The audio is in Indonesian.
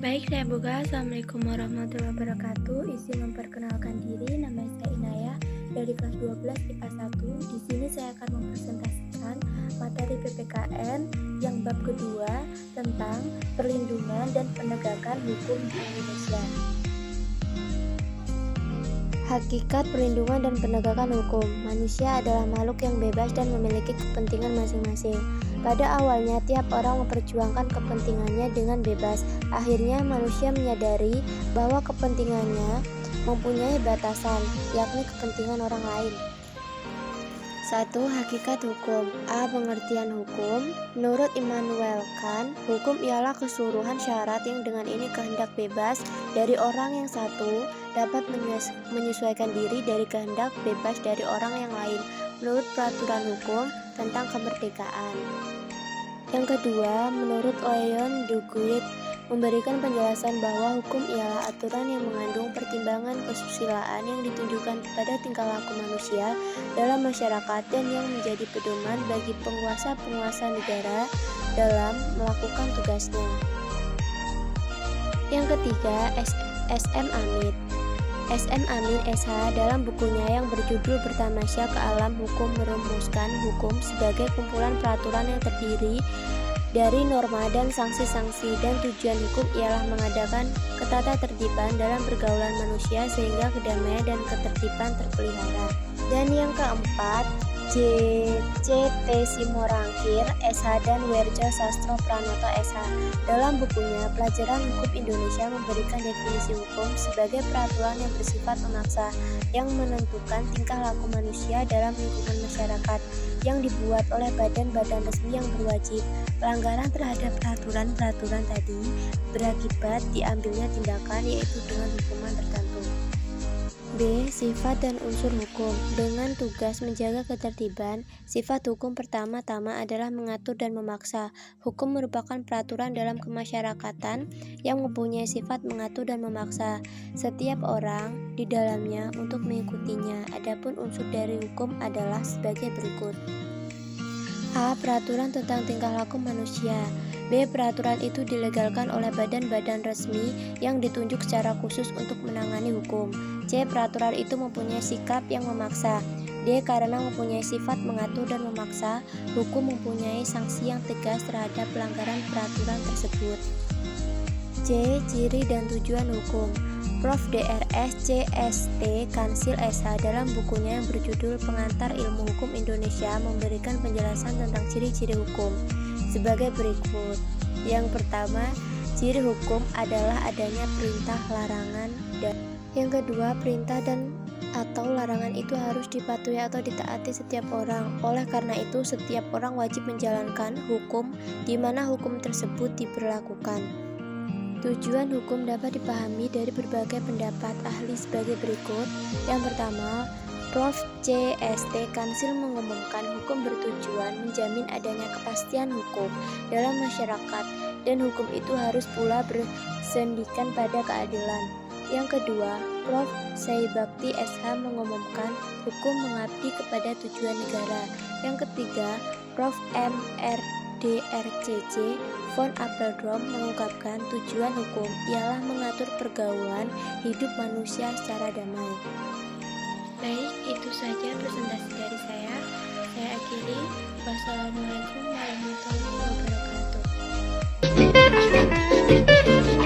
Baik, saya buka. Assalamualaikum warahmatullahi wabarakatuh. Izin memperkenalkan diri, nama saya Inayah dari kelas 12 IPA 1. Di sini saya akan mempresentasikan materi PPKN yang bab kedua tentang perlindungan dan penegakan hukum di Indonesia. Hakikat perlindungan dan penegakan hukum. Manusia adalah makhluk yang bebas dan memiliki kepentingan masing-masing. Pada awalnya, tiap orang memperjuangkan kepentingannya dengan bebas. Akhirnya, manusia menyadari bahwa kepentingannya mempunyai batasan, yakni kepentingan orang lain. 1. Hakikat hukum. A. Pengertian hukum. Menurut Immanuel Kant, hukum ialah keseluruhan syarat yang dengan ini kehendak bebas dari orang yang satu dapat menyesuaikan diri dari kehendak bebas dari orang yang lain menurut peraturan hukum tentang kemerdekaan. Yang kedua, menurut Leon Duguid, memberikan penjelasan bahwa hukum ialah aturan yang mengandung pertimbangan kesusilaan yang ditunjukkan pada tingkah laku manusia dalam masyarakat dan yang menjadi pedoman bagi penguasa-penguasa negara dalam melakukan tugasnya. Yang ketiga, S.M. Amin SH dalam bukunya yang berjudul Bertamasya ke Alam Hukum merumuskan hukum sebagai kumpulan peraturan yang terdiri dari norma dan sanksi-sanksi, dan tujuan hukum ialah mengadakan ketatatertiban dalam pergaulan manusia sehingga kedamaian dan ketertiban terpelihara. Dan yang keempat, C.T. Simorangkir SH dan Werjo Sastro Pranoto SH dalam bukunya Pelajaran Hukum Indonesia memberikan definisi hukum sebagai peraturan yang bersifat memaksa yang menentukan tingkah laku manusia dalam lingkungan masyarakat yang dibuat oleh badan-badan resmi yang berwajib. Pelanggaran terhadap peraturan-peraturan tadi berakibat diambilnya tindakan, yaitu dengan hukuman tertentu. B. Sifat dan unsur hukum. Dengan tugas menjaga ketertiban, sifat hukum pertama-tama adalah mengatur dan memaksa. Hukum merupakan peraturan dalam kemasyarakatan yang mempunyai sifat mengatur dan memaksa setiap orang di dalamnya untuk mengikutinya. Adapun unsur dari hukum adalah sebagai berikut. A. Peraturan tentang tingkah laku manusia. B. Peraturan itu dilegalkan oleh badan-badan resmi yang ditunjuk secara khusus untuk menangani hukum. C. Peraturan itu mempunyai sikap yang memaksa. D. Karena mempunyai sifat mengatur dan memaksa, hukum mempunyai sanksi yang tegas terhadap pelanggaran peraturan tersebut. C. Ciri dan tujuan hukum. Prof. Drs. C.St. Kansil SH dalam bukunya yang berjudul Pengantar Ilmu Hukum Indonesia memberikan penjelasan tentang ciri-ciri hukum sebagai berikut. Yang pertama, ciri hukum adalah adanya perintah, larangan, dan yang kedua, perintah dan atau larangan itu harus dipatuhi atau ditaati setiap orang. Oleh karena itu, setiap orang wajib menjalankan hukum di mana hukum tersebut diberlakukan. Tujuan hukum dapat dipahami dari berbagai pendapat ahli sebagai berikut. Yang pertama, Prof. C.St. Kansil mengumumkan hukum bertujuan menjamin adanya kepastian hukum dalam masyarakat, dan hukum itu harus pula bersendikan pada keadilan. Yang kedua, Prof. Saibakti SH mengumumkan hukum mengabdi kepada tujuan negara. Yang ketiga, Prof. M.R.D.R.C.C. von Apeldoorn mengungkapkan tujuan hukum ialah mengatur pergaulan hidup manusia secara damai. Baik, itu saja presentasi dari saya. Saya akhiri. Wassalamualaikum warahmatullahi wabarakatuh.